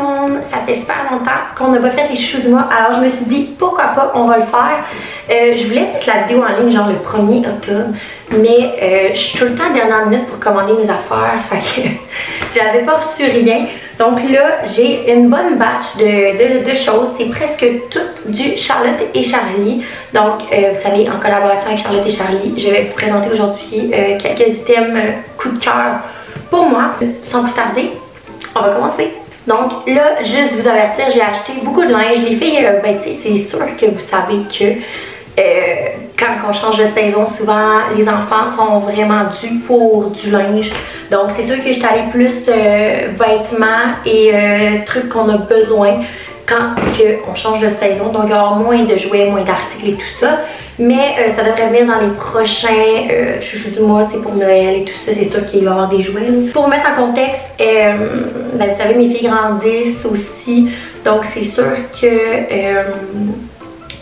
monde, ça fait super longtemps qu'on n'a pas fait les chouchous du mois, alors je me suis dit pourquoi pas, on va le faire. Je voulais mettre la vidéo en ligne genre le 1er octobre, mais je suis tout le temps à dernière minute pour commander mes affaires, fait que j'avais pas reçu rien. Donc là, j'ai une bonne batch de choses, c'est presque tout du Charlotte et Charlie. Donc vous savez, en collaboration avec Charlotte et Charlie, je vais vous présenter aujourd'hui quelques items coup de cœur pour moi. Sans plus tarder, on va commencer. Donc là, juste vous avertir, j'ai acheté beaucoup de linge. Les filles, ben tu sais, c'est sûr que vous savez que quand on change de saison, souvent les enfants sont vraiment dus pour du linge. Donc c'est sûr que je suis allée plus vêtements et trucs qu'on a besoin quand on change de saison. Donc il y aura moins de jouets, moins d'articles et tout ça. Mais ça devrait venir dans les prochains chouchous du mois, tu sais, pour Noël et tout ça. C'est sûr qu'il va y avoir des jouets. Pour mettre en contexte, ben, vous savez, mes filles grandissent aussi. Donc c'est sûr que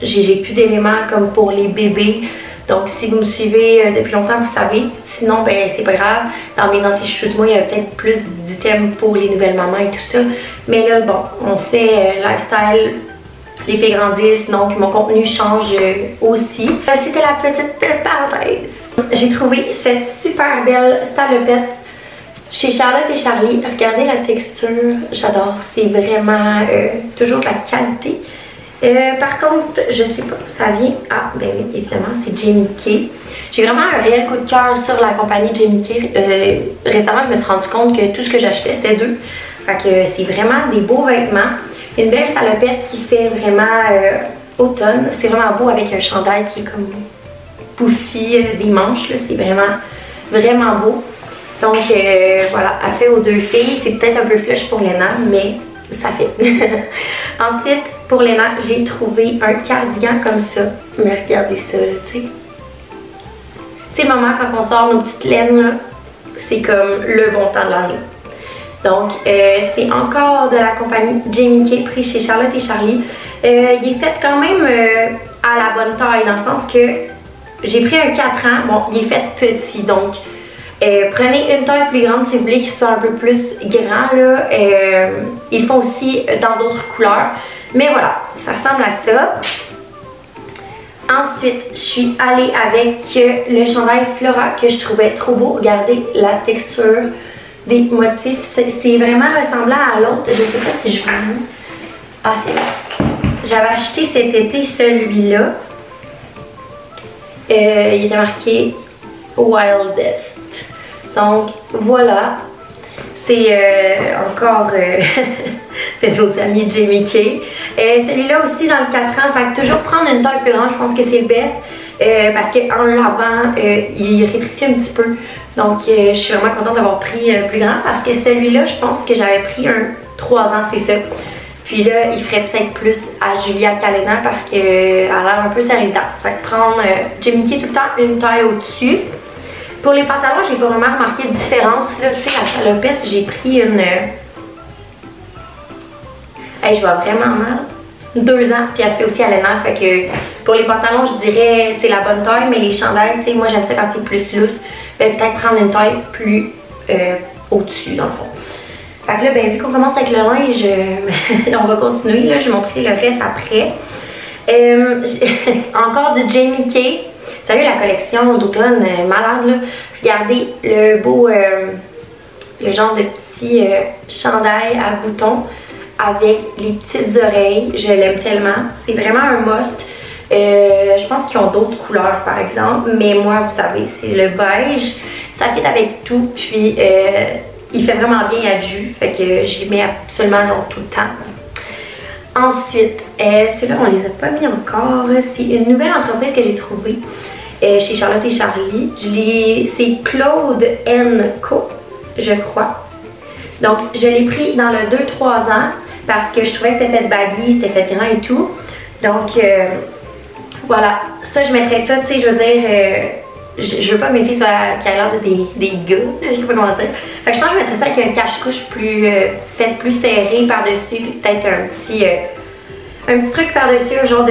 j'ai plus d'éléments comme pour les bébés. Donc si vous me suivez depuis longtemps, vous savez. Sinon, ben c'est pas grave. Dans mes anciens chouchous du mois, il y a peut-être plus d'items pour les nouvelles mamans et tout ça. Mais là, bon, on fait lifestyle. Les filles grandissent, donc mon contenu change aussi. C'était la petite parenthèse. J'ai trouvé cette super belle salopette chez Charlotte et Charlie. Regardez la texture, j'adore. C'est vraiment toujours de la qualité. Par contre, je sais pas, ça vient... Ah, ben oui, évidemment, c'est Jamie Kay. J'ai vraiment un réel coup de cœur sur la compagnie Jamie Kay. Récemment, je me suis rendu compte que tout ce que j'achetais, c'était d'eux. Fait que c'est vraiment des beaux vêtements. Une belle salopette qui fait vraiment automne. C'est vraiment beau avec un chandail qui est comme pouffi des manches. C'est vraiment beau. Donc voilà, elle fait aux deux filles. C'est peut-être un peu flush pour Léna, mais ça fait. Ensuite, pour Léna, j'ai trouvé un cardigan comme ça. Mais regardez ça, là, tu sais. Tu sais, maman, quand on sort nos petites laines, là, c'est comme le bon temps de l'année. Donc, c'est encore de la compagnie Jamie Kay, pris chez Charlotte et Charlie. Il est fait quand même à la bonne taille, dans le sens que j'ai pris un 4 ans. Bon, il est fait petit, donc prenez une taille plus grande si vous voulez qu'il soit un peu plus grand, là. Ils font aussi dans d'autres couleurs. Mais voilà, ça ressemble à ça. Ensuite, je suis allée avec le chandail Flora que je trouvais trop beau. Regardez la texture des motifs. C'est vraiment ressemblant à l'autre. Je ne sais pas si je vous montre. Ah, c'est bon. J'avais acheté cet été celui-là. Il était marqué Wildest. Donc, voilà. C'est encore de nos amis Jamie Kay. Celui-là aussi dans le 4 ans. Fait que toujours prendre une taille plus grande, je pense que c'est le best. Parce qu'en l'avant, il rétrécit un petit peu. Donc je suis vraiment contente d'avoir pris plus grand parce que celui-là, je pense que j'avais pris un 3 ans, c'est ça. Puis là, il ferait peut-être plus à Julia Calena parce qu'elle a l'air un peu serrée dedans. Fait que prendre Jamie Kay tout le temps une taille au-dessus. Pour les pantalons, j'ai pas vraiment remarqué de différence. Là, tu sais, la salopette, j'ai pris une... Hey, je vois vraiment mal. 2 ans, puis elle fait aussi à Léna, fait que pour les pantalons, je dirais c'est la bonne taille, mais les chandails, tu sais, moi j'aime ça quand c'est plus lousse. Peut-être prendre une taille plus au-dessus, dans le fond. Fait que là, ben, vu qu'on commence avec le linge, on va continuer, là, je vais montrer le reste après. Encore du Jamie Kay. Vous savez, la collection d'automne, malade, là. Regardez le beau, le genre de petit chandail à boutons avec les petites oreilles. Je l'aime tellement. C'est vraiment un must. Je pense qu'ils ont d'autres couleurs par exemple, mais moi vous savez c'est le beige, ça fait avec tout, puis il fait vraiment bien à Ju, fait que j'y mets absolument genre tout le temps. Ensuite, ceux-là on les a pas mis encore, c'est une nouvelle entreprise que j'ai trouvée chez Charlotte et Charlie. C'est Claude & Co, je crois. Donc je l'ai pris dans le 2-3 ans parce que je trouvais que c'était fait baggy, c'était fait grand et tout. Donc voilà, ça je mettrais ça, tu sais, je veux dire, je veux pas que mes filles soient, qui aient l'air de des gars, je sais pas comment dire. Fait que je pense que je mettrais ça avec un cache-couche plus, fait plus serré par-dessus, puis peut-être un petit truc par-dessus, un genre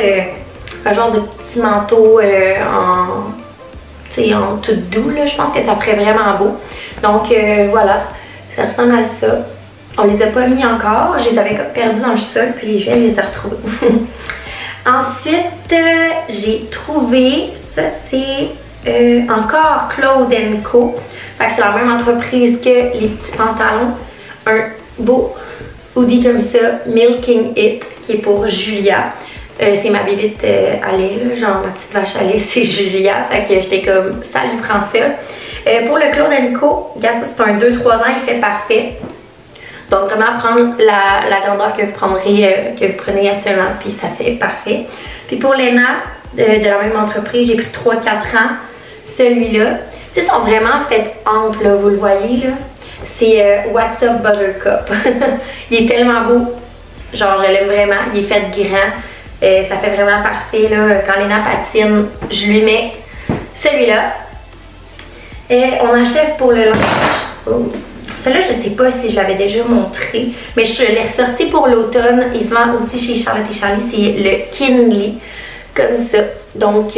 de petit manteau en tout doux, là. Je pense que ça ferait vraiment beau. Donc voilà, ça ressemble à ça. On les a pas mis encore. Je les avais perdus dans le sol, puis je viens de les retrouver. Ensuite, j'ai trouvé, ça c'est encore Claude & Co. Fait que c'est la même entreprise que les petits pantalons. Un beau hoodie comme ça, Milking It, qui est pour Julia. C'est ma bébite à lait, là, genre ma petite vache à lait, c'est Julia. Fait que j'étais comme, ça lui prend ça. Pour le Claude & Co, regarde ça, c'est un 2-3 ans, il fait parfait. Donc vraiment prendre la grandeur que vous prendrez, que vous prenez actuellement, puis ça fait parfait. Puis pour Lena, de la même entreprise, j'ai pris 3-4 ans. Celui-là, tu sais, sont vraiment faits amples, là, vous le voyez là. C'est What's Up Buttercup. Il est tellement beau. Genre, je l'aime vraiment. Il est fait grand. Ça fait vraiment parfait, là. Quand Lena patine, je lui mets celui-là. On achève pour le linge. Oh. Celui-là, je sais pas si je l'avais déjà montré, mais je l'ai ressorti pour l'automne. Il se vend aussi chez Charlotte & Charlie. C'est le Kinley, comme ça. Donc,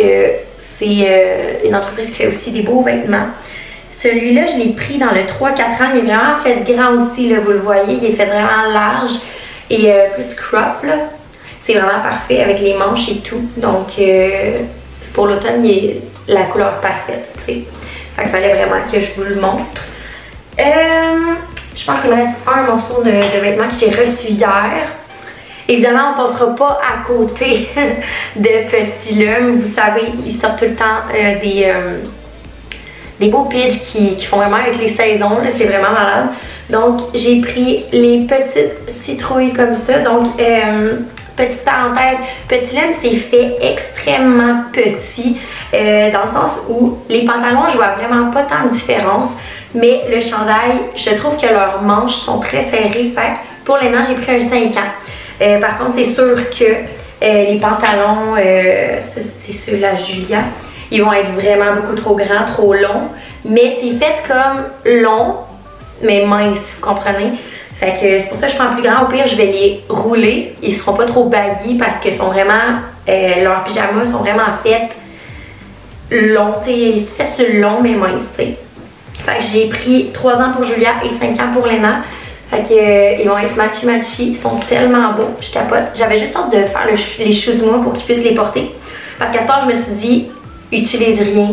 c'est une entreprise qui fait aussi des beaux vêtements. Celui-là, je l'ai pris dans le 3-4 ans. Il est vraiment fait grand aussi, là, vous le voyez. Il est fait vraiment large et plus crop, là. C'est vraiment parfait avec les manches et tout. Donc, pour l'automne, il est la couleur parfaite, tu sais. Fait qu'il fallait vraiment que je vous le montre. Je pense qu'il me reste un morceau de vêtements que j'ai reçu hier. Évidemment, on ne passera pas à côté de Petit Lume. Vous savez, ils sortent tout le temps des beaux pitchs qui font vraiment avec les saisons. C'est vraiment malade. Donc, j'ai pris les petites citrouilles comme ça. Donc, petite parenthèse, Petit Lume, c'est fait extrêmement petit. Dans le sens où les pantalons, je vois vraiment pas tant de différence. Mais le chandail, je trouve que leurs manches sont très serrées. Fait pour les nains, j'ai pris un 5 ans. Par contre, c'est sûr que les pantalons, c'est ceux-là, Julia, ils vont être vraiment beaucoup trop grands, trop longs. Mais c'est fait comme long, mais mince, vous comprenez? Fait que c'est pour ça que je prends plus grand. Au pire, je vais les rouler. Ils seront pas trop baggy parce que sont vraiment, leurs pyjamas sont vraiment faits longs. Ils sont faits sur long, mais mince, t'sais. Fait que j'ai pris 3 ans pour Julia et 5 ans pour Lena. Fait que ils vont être matchy-matchy. Ils sont tellement beaux. Je capote. J'avais juste hâte de faire les choux du mois pour qu'ils puissent les porter. Parce qu'à ce temps, je me suis dit, utilise rien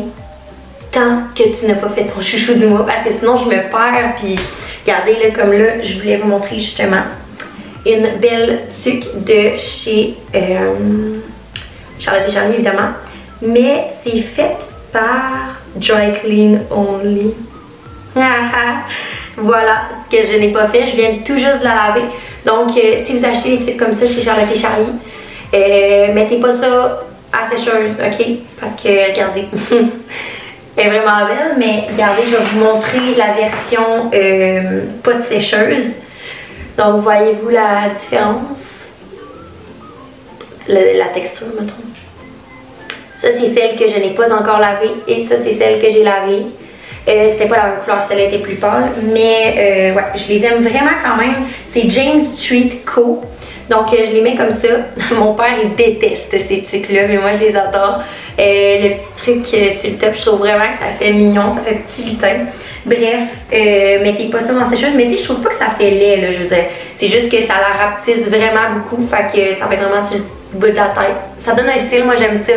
tant que tu n'as pas fait ton chouchou du mois. Parce que sinon, je me perds. Puis, regardez-le comme là, je voulais vous montrer justement une belle tuque de chez Charlotte & Charlie, évidemment. Mais c'est fait par Dry Clean Only. Voilà ce que je n'ai pas fait. Je viens tout juste de la laver. Donc, si vous achetez des trucs comme ça chez Charlotte & Charlie, mettez pas ça à sécheuse, ok? Parce que, regardez, elle est vraiment belle, mais regardez, je vais vous montrer la version pas de sécheuse. Donc, voyez-vous la différence? La texture, mettons. Ça, c'est celle que je n'ai pas encore lavée et ça, c'est celle que j'ai lavée. C'était pas la même couleur, celle-là était plus pâle, mais ouais, je les aime vraiment quand même. C'est James Street Co. Donc, je les mets comme ça. Mon père, il déteste ces trucs-là, mais moi, je les adore. Le petit truc sur le top, je trouve vraiment que ça fait mignon, ça fait petit lutin. Bref, mettez pas ça dans la sécheuse, mais tu sais, je trouve pas que ça fait laid, là, je veux dire. C'est juste que ça la rapetisse vraiment beaucoup, fait que ça va être vraiment sur le bout de la tête. Ça donne un style, moi, j'aime ça.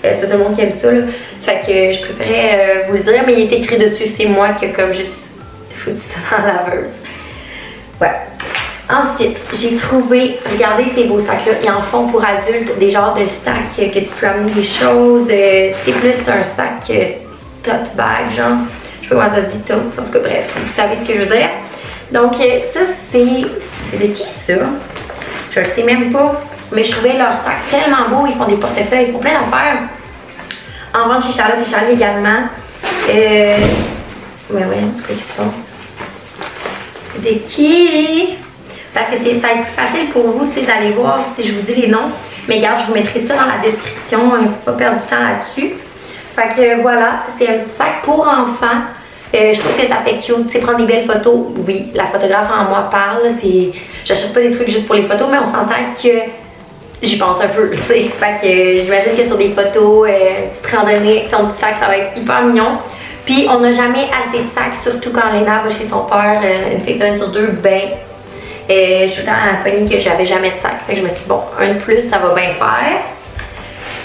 C'est pas tout le monde qui aime ça, là. Fait que je préférais vous le dire, mais il est écrit dessus, c'est moi qui ai comme juste foutu ça dans la laveuse. Ouais. Ensuite, j'ai trouvé, regardez ces beaux sacs-là, ils en font pour adultes, des genres de sacs que tu peux amener des choses. C'est plus un sac tote bag, genre. Je sais pas comment ça se dit, tote. En tout cas, bref, vous savez ce que je veux dire. Donc, ça, c'est de qui ça? Je le sais même pas. Mais je trouvais leur sac tellement beau, ils font des portefeuilles, ils font plein d'affaires. En vente chez Charlotte & Charlie également. Ouais, en tout cas, qu'est-ce qui se passe? C'est de qui? Parce que ça va être plus facile pour vous, tu sais, d'aller voir si je vous dis les noms. Mais regarde, je vous mettrai ça dans la description, pas perdre du temps là-dessus. Fait que voilà, c'est un petit sac pour enfants. Je trouve que ça fait cute, tu sais, prendre des belles photos. Oui, la photographe en moi parle, j'achète pas des trucs juste pour les photos, mais on s'entend que j'y pense un peu, tu sais. Fait que j'imagine que sur des photos, une petite randonnée avec son petit sac, ça va être hyper mignon. Puis on n'a jamais assez de sacs, surtout quand Lena va chez son père, une fête sur deux, ben Je suis tout le temps à la poignée que j'avais jamais de sac. Fait que je me suis dit, bon, un de plus, ça va bien faire.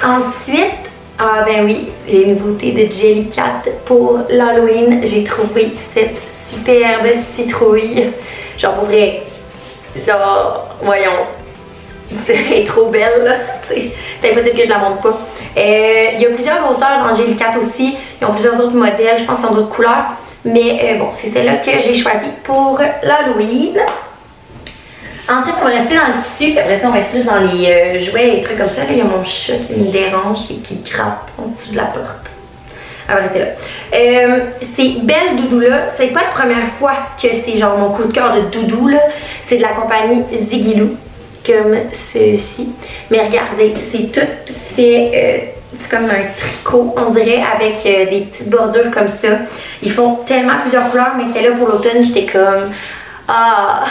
Ensuite, ah ben oui, les nouveautés de Jellycat pour l'Halloween. J'ai trouvé cette superbe citrouille. Genre pour vrai, genre, voyons, elle est trop belle là, c'est impossible que je la montre pas. Il y a plusieurs grosseurs dans Jellycat aussi, ils ont plusieurs autres modèles, je pense qu'ils ont d'autres couleurs. Mais bon, c'est celle-là que j'ai choisie pour l'Halloween. Ensuite, on va rester dans le tissu, après ça, on va être plus dans les jouets et des trucs comme ça. Là, il y a mon chat qui me dérange et qui gratte en dessous de la porte. Elle va rester là. Ces belles doudous-là, c'est pas la première fois que c'est genre mon coup de cœur de doudou, là. C'est de la compagnie Zigiloo, comme ceci. Mais regardez, c'est tout fait... c'est comme un tricot, on dirait, avec des petites bordures comme ça. Ils font tellement plusieurs couleurs, mais celle-là pour l'automne, j'étais comme... Ah!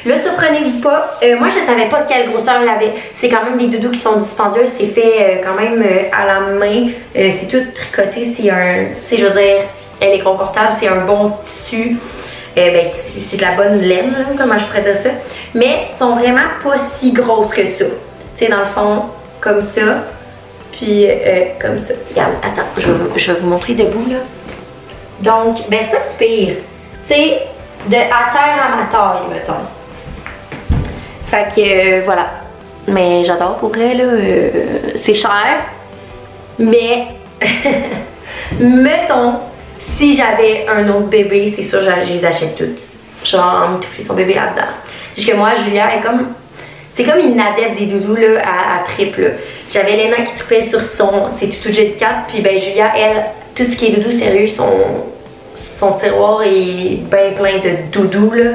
Là, surprenez-vous pas. Moi, je savais pas quelle grosseur il y avait. C'est quand même des doudous qui sont dispendieux. C'est fait quand même à la main. C'est tout tricoté. C'est un... Tu sais, je veux dire, elle est confortable. C'est un bon tissu. Ben, c'est de la bonne laine, là, comment je pourrais dire ça. Mais elles sont vraiment pas si grosses que ça. Tu sais, dans le fond, comme ça. Puis comme ça. Regarde, attends, je vais vous montrer debout là. Donc, ben c'est pas super. Tu sais, de à terre à ma taille, mettons. Fait que voilà. Mais j'adore pour elle là. C'est cher. Mais mettons, si j'avais un autre bébé, c'est sûr je les achète toutes. Genre, m'étouffer son bébé là-dedans. C'est juste que moi, Julia est comme... C'est comme une adepte des doudous là, à triple. J'avais Léna qui tripait sur ses toutous Jellycat, puis ben Julia, elle, tout ce qui est doudou sérieux, son tiroir est bien plein de doudous là.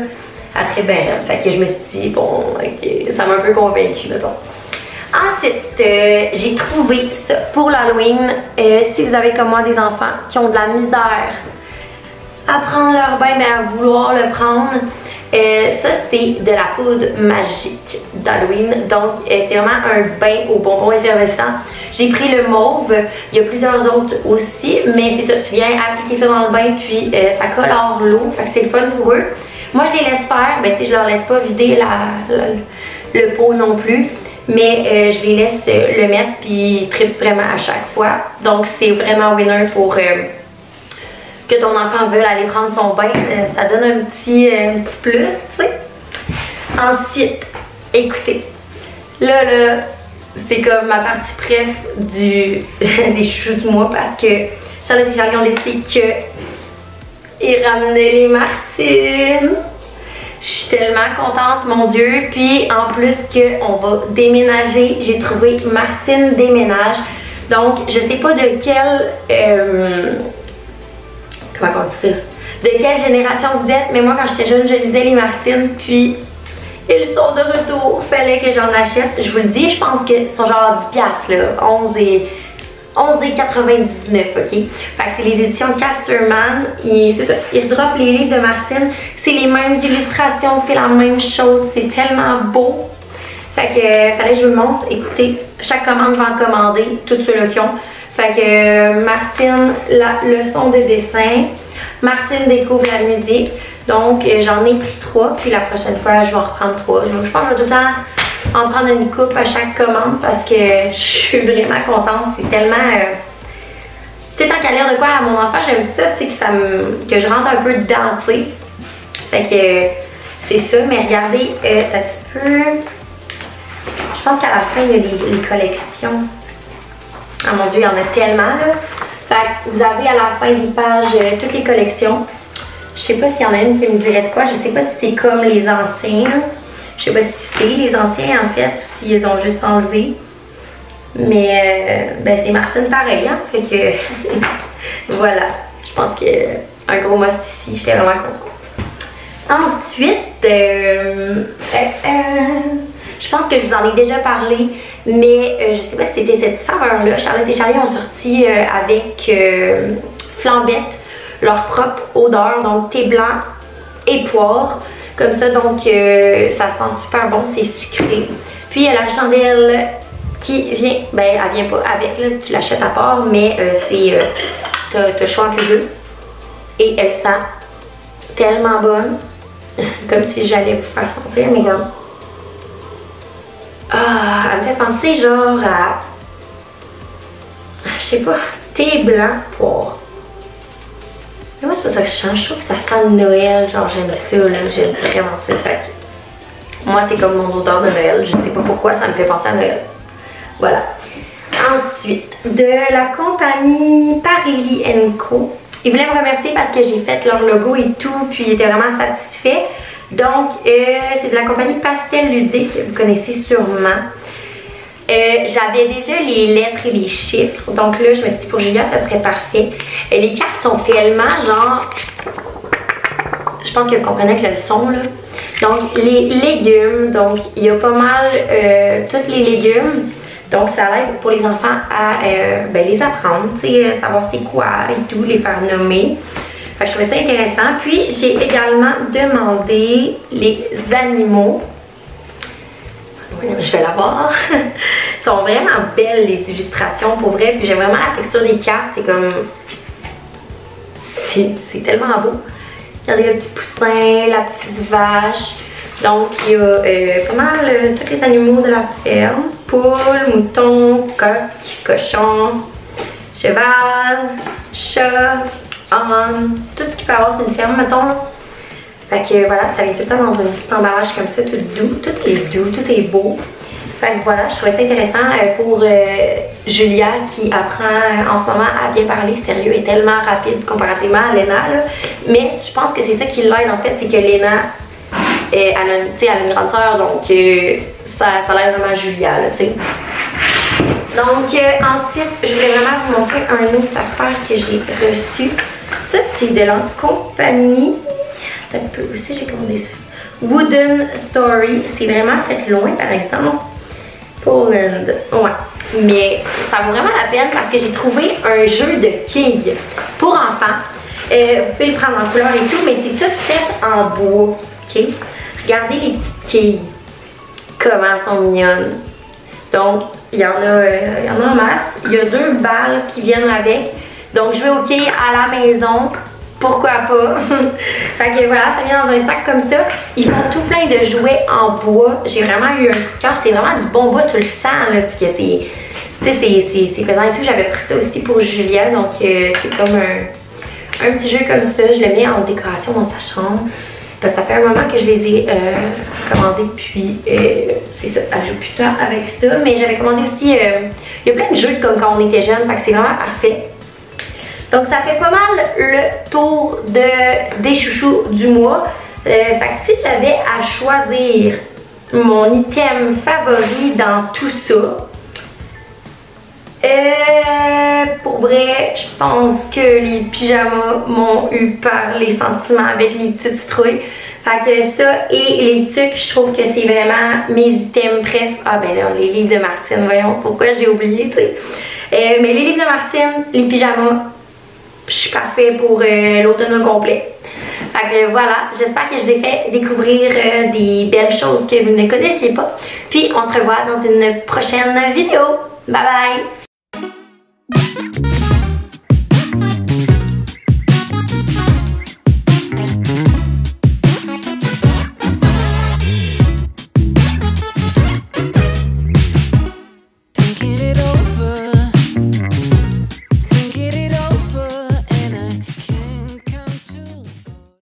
Elle tripe bien. Fait que je me suis dit, bon, ok, ça m'a un peu convaincue, mettons. Ensuite, j'ai trouvé ça pour l'Halloween. Si vous avez comme moi des enfants qui ont de la misère à prendre leur bain, mais à vouloir le prendre, ça c'est de la poudre magique d'Halloween. Donc c'est vraiment un bain au bonbon effervescent. J'ai pris le mauve, il y a plusieurs autres aussi, mais c'est ça, tu viens appliquer ça dans le bain puis ça colore l'eau, fait que c'est le fun pour eux. Moi je les laisse faire, ben tu sais je leur laisse pas vider le pot non plus. Mais je les laisse le mettre puis ils trippent vraiment à chaque fois. Donc c'est vraiment winner pour que ton enfant veuille aller prendre son bain. Ça donne un petit plus, tu sais. Ensuite, écoutez, là, c'est comme ma partie préf des chouchous du mois parce que Charlotte et Charlie ont décidé qu'ils ramenaient les Martines. Je suis tellement contente, mon Dieu. Puis en plus qu'on va déménager, j'ai trouvé Martine Déménage. Donc, je sais pas de quelle... comment on dit ça? De quelle génération vous êtes, mais moi quand j'étais jeune, je lisais les Martines, puis ils sont de retour. Fallait que j'en achète. Je vous le dis, je pense qu'ils sont genre 10$, là. 11,99$, ok? Fait que c'est les éditions Casterman. C'est ça, ils redroppent les livres de Martine. C'est les mêmes illustrations, c'est la même chose. C'est tellement beau. Fait que fallait que je vous le montre. Écoutez, chaque commande, je vais en commander, tous ceux-là qui ont. Fait que Martine, la leçon de dessin. Martine découvre la musique. Donc j'en ai pris 3. Puis la prochaine fois, je vais en reprendre 3. Je pense que je vais tout le temps en prendre une coupe à chaque commande parce que je suis vraiment contente. C'est tellement... tu sais, tant qu'à lire de quoi à mon enfant, j'aime ça, tu sais, que je rentre un peu dedans, tu sais. Fait que c'est ça. Mais regardez, un petit peu... Je pense qu'à la fin, il y a les collections. Ah mon Dieu, il y en a tellement là. Fait que vous avez à la fin des pages toutes les collections. Je sais pas s'il y en a une qui me dirait de quoi. Je sais pas si c'est comme les anciens. Là. Je sais pas si c'est les anciens en fait ou s'ils ont juste enlevé. Mais ben c'est Martine pareil, hein. Fait que voilà. Je pense que un gros must ici. J'étais vraiment contente. Ensuite, je pense que je vous en ai déjà parlé, mais je sais pas si c'était cette saveur-là. Charlotte et Charlie ont sorti avec Flambette leur propre odeur, donc thé blanc et poire. Comme ça, donc ça sent super bon, c'est sucré. Puis il y a la chandelle qui vient, ben elle vient pas avec, là, tu l'achètes à part, mais t'as le choix entre les deux. Et elle sent tellement bonne. Comme si j'allais vous faire sentir, mais comme... Ah, elle me fait penser genre à... Je sais pas, thé blanc poire. Mais moi, c'est pas ça que je change. Je trouve que ça sent le Noël. Genre, j'aime ça, là. J'aime vraiment ça. Fait que moi, c'est comme mon odeur de Noël. Je sais pas pourquoi, ça me fait penser à Noël. Voilà. Ensuite, de la compagnie Parelli & Co. Ils voulaient me remercier parce que j'ai fait leur logo et tout, puis ils étaient vraiment satisfaits. Donc, c'est de la compagnie Pastel Ludique, vous connaissez sûrement. J'avais déjà les lettres et les chiffres, donc là, je me suis dit pour Julia, ça serait parfait. Les cartes sont tellement genre... Je pense que vous comprenez avec le son, là. Donc, les légumes, donc il y a pas mal tous les légumes. Donc, ça aide pour les enfants à les apprendre, tu sais, savoir c'est quoi et tout, les faire nommer. Fait que je trouvais ça intéressant. Puis, j'ai également demandé les animaux. Je vais l'avoir. Ils sont vraiment belles, les illustrations, pour vrai. Puis, j'aime vraiment la texture des cartes. C'est comme... C'est tellement beau. Regardez le petit poussin, la petite vache. Donc, il y a pas mal tous les animaux de la ferme. Poule, mouton, coq, cochon, cheval, chat, âne, tout ce qui peut avoir sur une ferme, mettons. Fait que voilà, ça vient tout le temps dans un petit emballage comme ça, tout doux, tout est beau. Fait que voilà, je trouvais ça intéressant pour Julia qui apprend en ce moment à bien parler. Sérieux, est tellement rapide comparativement à Léna, là. Mais je pense que c'est ça qui l'aide en fait, c'est que Léna, elle a une grande soeur, donc ça l'aide vraiment Julia, là, tu sais. Donc, ensuite, je voulais vraiment vous montrer un autre affaire que j'ai reçu. Ça, c'est de la compagnie... Attends un peu, aussi j'ai commandé ça. Wooden Story. C'est vraiment fait loin, par exemple. Poland. Ouais. Mais ça vaut vraiment la peine parce que j'ai trouvé un jeu de quilles pour enfants. Vous pouvez le prendre en couleur et tout, mais c'est tout fait en bois. OK? Regardez les petites quilles. Comment elles sont mignonnes. Donc, il y en a en masse. Il y a 2 balles qui viennent avec. Donc, je vais aux quilles à la maison. Pourquoi pas? Fait que voilà, ça vient dans un sac comme ça. Ils font tout plein de jouets en bois. J'ai vraiment eu un coup de cœur. C'est vraiment du bon bois, tu le sens, là. Que c'est pesant et tout. J'avais pris ça aussi pour Julia. Donc, c'est comme un petit jeu comme ça. Je le mets en décoration dans sa chambre. Parce que ça fait un moment que je les ai commandés, puis c'est ça, elle joue plus tard avec ça. Mais j'avais commandé aussi, il y a plein de jeux comme quand on était jeune, fait que c'est vraiment parfait. Donc ça fait pas mal le tour des chouchous du mois. Fait que si j'avais à choisir mon item favori dans tout ça, pour vrai, je pense que les pyjamas m'ont eu par les sentiments avec les petites citrouilles. Fait que ça et les tucs, je trouve que c'est vraiment mes items préf. Ah ben là, les livres de Martine, voyons pourquoi j'ai oublié, tu sais. Mais les livres de Martine, les pyjamas, je suis parfait pour l'automne au complet. Fait que voilà, j'espère que je vous ai fait découvrir des belles choses que vous ne connaissiez pas. Puis on se revoit dans une prochaine vidéo. Bye bye!